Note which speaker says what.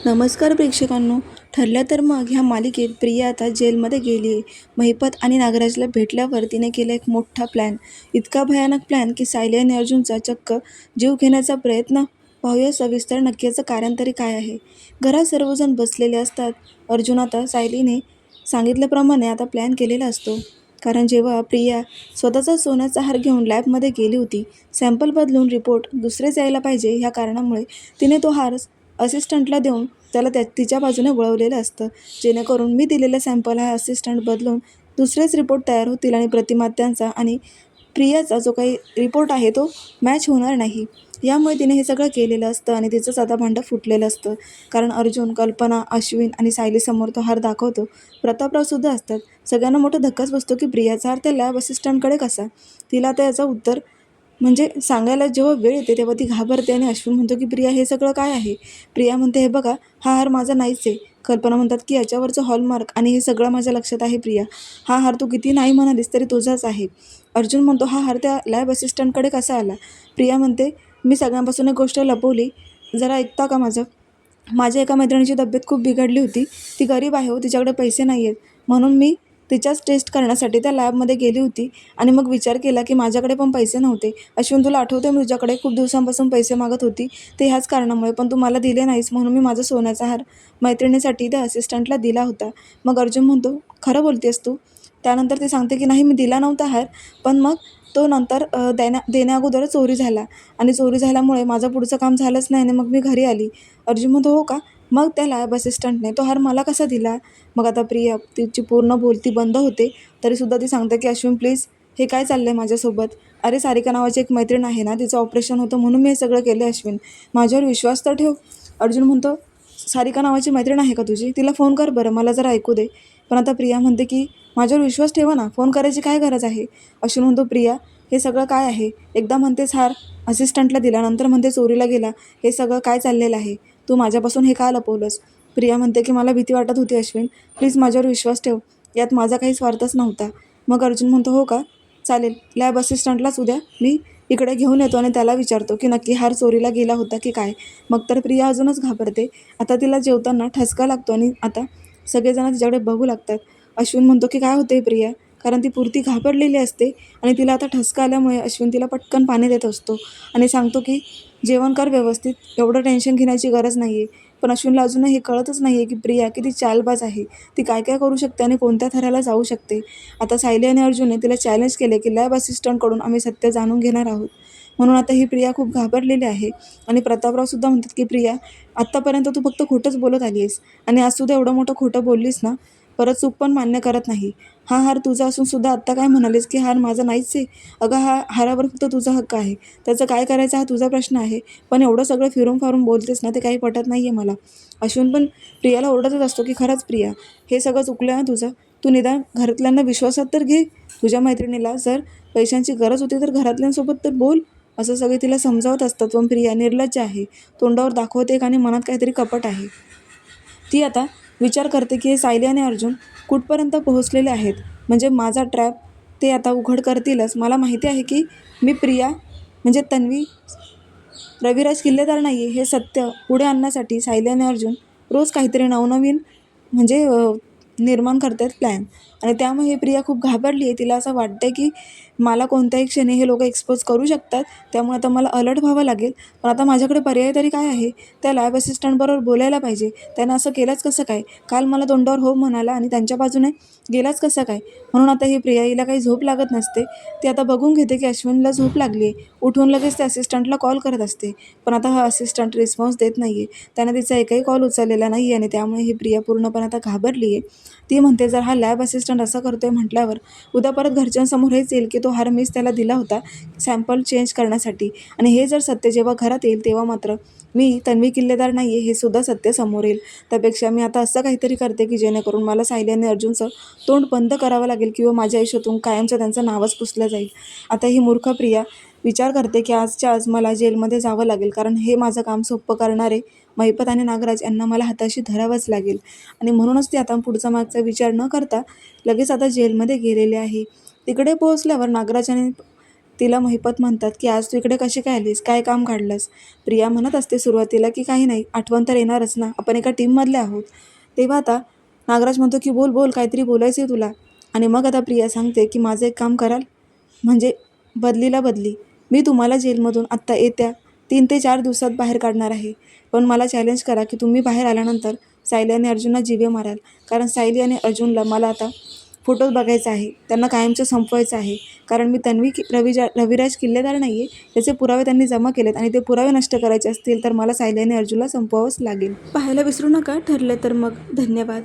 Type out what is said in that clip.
Speaker 1: नमस्कार प्रेक्षकांनो. ठरलं तर मग ह्या मालिकेत प्रिया आता जेलमध्ये गेली आहे. महिपत आणि नागराजला भेटल्यावर तिने केला एक मोठा प्लॅन. इतका भयानक प्लॅन की सायली आणि अर्जुनचा चक्क जीव घेण्याचा प्रयत्न. पाहूया सविस्तर नक्की याचं कारण तरी काय आहे. घरात सर्वजण बसलेले असतात. अर्जुन आता सायलीने सांगितल्याप्रमाणे आता प्लॅन केलेला असतो. कारण जेव्हा प्रिया स्वतःचा सोन्याचा हार घेऊन लॅबमध्ये गेली होती, सॅम्पल बदलून रिपोर्ट दुसरेच यायला पाहिजे ह्या कारणामुळे तिने तो हार असिस्टंटला देऊन त्याला तिच्या बाजूने वळवलेलं असतं, जेणेकरून मी दिलेला सॅम्पल हा असिस्टंट बदलून दुसरेच रिपोर्ट तयार होतील आणि प्रतिमात्यांचा आणि प्रियाचा जो काही रिपोर्ट आहे तो मॅच होणार नाही. यामुळे तिने हे सगळं केलेलं असतं आणि तिचंच आता भांडं फुटलेलं असतं. कारण अर्जुन, कल्पना, अश्विन आणि सायलीसमोर तो हार दाखवतो. प्रतापरावसुद्धा असतात. सगळ्यांना मोठा धक्काच बसतो की प्रियाचा हार त्या लॅब असिस्टंटकडे कसा. तिला आता याचं उत्तर म्हणजे सांगायला जेव्हा वेळ येते तेव्हा ती घाबरते आणि अश्विन म्हणतो की प्रिया हे सगळं काय आहे. प्रिया म्हणते हे बघा, हा हार माझा नाहीच आहे. कल्पना म्हणतात की याच्यावरचं हॉलमार्क आणि हे सगळं माझ्या लक्षात आहे प्रिया. हा हार तू किती नाही म्हणालीस तरी तुझाच आहे. अर्जुन म्हणतो हा हार त्या लॅब असिस्टंटकडे कसा आला. प्रिया म्हणते मी सगळ्यांपासून एक गोष्ट लपवली, जरा ऐकता का माझं. माझ्या एका मैत्रिणीची तब्येत खूप बिघडली होती. ती गरीब आहे हो, तिच्याकडे पैसे नाही आहेत. म्हणून मी तिच्याच टेस्ट करण्यासाठी त्या लॅबमध्ये गेली होती आणि मग विचार केला की माझ्याकडे पण पैसे नव्हते. अश्विन तुला आठवते मी तुझ्याकडे खूप दिवसांपासून पैसे मागत होती ते ह्याच कारणामुळे, पण तू मला दिले नाहीस म्हणून मी माझा सोन्याचा हार मैत्रिणीसाठी त्या असिस्टंटला दिला होता. मग अर्जुन म्हणतो खरं बोलतेस तू. त्यानंतर ती सांगते की नाही मी दिला नव्हता हार, पण मग तो नंतर देण्या चोरी झाला आणि चोरी झाल्यामुळे माझं पुढचं काम झालंच नाही आणि मग मी घरी आली. अर्जुन म्हणतो हो का. मग त्या लॅब असिस्टंटने तो हार मला कसा दिला. मग आता प्रिया तिची पूर्ण बोलती बंद होते. तरीसुद्धा ती सांगते की अश्विन प्लीज, हे काय चाललं आहे माझ्यासोबत. अरे सारिका नावाची एक मैत्रीण आहे ना, तिचं ऑपरेशन होतं म्हणून मी हे सगळं केलं अश्विन. माझ्यावर विश्वास तर ठेव. अर्जुन म्हणतो सारिका नावाची मैत्रीण आहे का तुझी, तिला फोन कर बरं, मला जरा ऐकू दे. पण आता प्रिया म्हणते की माझ्यावर विश्वास ठेवा ना, फोन करायची काय गरज आहे. अश्विन म्हणतो प्रिया हे सगळं काय आहे. एकदा म्हणतेच हार असिस्टंटला दिला, नंतर म्हणते चोरीला गेला. हे सगळं काय चाललेलं आहे. तू माझ्यापासून हे का लपवलंस. प्रिया म्हणते की मला भीती वाटत होती अश्विन, प्लीज माझ्यावर विश्वास ठेव. यात माझा काही स्वार्थच नव्हता. मग अर्जुन म्हणतो हो का, चालेल. लॅब असिस्टंटलाच उद्या मी इकडे घेऊन येतो आणि त्याला विचारतो की नक्की हार चोरीला गेला होता की काय. मग तर प्रिया अजूनच घाबरते. आता तिला जेवताना ठसका लागतो आणि आता सगळेजण तिच्याकडे बघू लागतात. अश्विन म्हणतो की काय होतंय प्रिया, कारण ती पुरती घाबरलेली असते आणि तिला आता ठसका आल्यामुळे अश्विन तिला पटकन पाणी देत असतो आणि सांगतो की जेवण कर व्यवस्थित, एवढं टेन्शन घेण्याची गरज नाही आहे. पण अश्विनला अजूनही हे कळतच नाही आहे की प्रिया किती चालबाज आहे. ती काय काय करू शकते आणि कोणत्या थराला जाऊ शकते. आता सायली आणि अर्जुनने तिला चॅलेंज केले की लॅब असिस्टंटकडून आम्ही सत्य जाणून घेणार आहोत. म्हणून आता ही प्रिया खूप घाबरलेली आहे आणि प्रतापरावसुद्धा म्हणतात की प्रिया आत्तापर्यंत तू फक्त खोटंच बोलत आली आहेस आणि आज सुद्धा एवढं मोठं खोटं बोललीस ना, परत चूक पण मान्य करत नाही. हा हार तुझा असून सुद्धा आत्ता काय म्हणालीस की हार माझा नाहीच आहे. अगं हा हारावर फक्त तुझा हक्क आहे, त्याचं काय करायचं हा तुझा प्रश्न आहे. पण एवढं सगळं फिरून फारून बोलतेस ना, ते काही पटत नाही आहे मला. अश्विन पण प्रियाला ओरडतच असतो की खरंच प्रिया हे सगळं चुकलं आहे तुझं. तू निदान घरातल्यांना विश्वासात तर घे. तुझ्या मैत्रिणीला जर पैशांची गरज होती तर घरातल्यांसोबत तर बोल. असं सगळे तिला समजावत असतात. पण प्रिया निर्लज्ज आहे. तोंडावर दाखवते आणि मनात काहीतरी कपट आहे. ती आता विचार करते की हे सायली आणि अर्जुन कुठपर्यंत पोहोचलेले आहेत. म्हणजे माझा ट्रॅप ते आता उघड करतीलच. मला माहिती आहे की मी प्रिया म्हणजे तन्वी रविराज किल्लेदार नाही आहे हे सत्य पुढे आणण्यासाठी सायली आणि अर्जुन रोज काहीतरी नवनवीन म्हणजे निर्माण करतात प्लॅन. आणि त्यामुळे ही प्रिया खूप घाबरली आहे. तिला असं वाटतं की मला कोणत्याही क्षणी हे लोक एक्सपोज करू शकतात. त्यामुळे आता मला अलर्ट व्हावं लागेल. पण आता माझ्याकडे पर्याय तरी काय आहे. त्या लॅब असिस्टंटबरोबर बोलायला पाहिजे. त्यानं असं केलंच कसं काय. काल मला तोंडावर हो म्हणाला आणि त्यांच्या बाजूने गेलाच कसं काय. म्हणून आता ही प्रिया, हिला काही झोप लागत नसते. ती आता बघून घेते की अश्विनला झोप लागली आहे. उठून लगेच त्या असिस्टंटला कॉल करत असते. पण आता हा असिस्टंट रिस्पॉन्स देत नाही आहे. त्याने तिचा एकही कॉल उचललेला नाही आहे आणि त्यामुळे ही प्रिया पूर्णपणे आता घाबरली आहे. ती म्हणते जर हा लॅब असिस्टंट असं करतोय म्हटल्यावर उद्या परत घरच्यांसमोर हेच येईल की तो हार मीच त्याला दिला होता सॅम्पल चेंज करण्यासाठी. आणि हे जर सत्य जेव्हा घरात येईल तेव्हा मात्र मी तन्वी किल्लेदार नाही आहे हे सुद्धा सत्य समोर येईल. त्यापेक्षा मी आता असं काहीतरी करते की जेणेकरून मला सायली आणि अर्जुनचं तोंड बंद करावं लागेल किंवा माझ्या आयुष्यातून कायमचं त्यांचं नावच पुसलं जाईल. आता ही मूर्ख प्रिया विचार करते की आजच्या आज मला जेलमध्ये जावं लागेल, कारण हे माझं काम सोपं करणारे महिपत आणि नागराज यांना मला हाताशी धरावंच लागेल. आणि म्हणूनच ती आता पुढचा मागचा विचार न करता लगेच आता जेलमध्ये गेलेले आहे. तिकडे पोहोचल्यावर नागराज आणि तिला महिपत म्हणतात की आज तू इकडे कशी काय आलीस, काय काम काढलंस. प्रिया म्हणत असते सुरुवातीला की काही नाही, आठवण तर येणारच ना, आपण एका टीममधले आहोत. तेव्हा आता नागराज म्हणतो की बोल बोल, काहीतरी बोलायचं आहे तुला. आणि मग आता प्रिया सांगते की माझं एक काम कराल, म्हणजे बदलीला बदली. मी तुम्हाला जेलमधून आत्ता येत्या 3 ते 4 दिवसात बाहेर काढणार आहे. पण मला चॅलेंज करा की तुम्ही बाहेर आल्यानंतर सायली आणि अर्जुनला जीवे माराल. कारण सायली आणि अर्जुनला मला आता फोटोज बघायचा आहे, त्यांना कायमचं संपवायचं आहे. कारण मी रविराज किल्लेदार नाही आहे, त्याचे पुरावे त्यांनी जमा केलेत आणि ते पुरावे नष्ट करायचे असतील तर मला सायली आणि अर्जुनला संपवावंच लागेल. पाहायला विसरू नका ठरलं तर मग. धन्यवाद.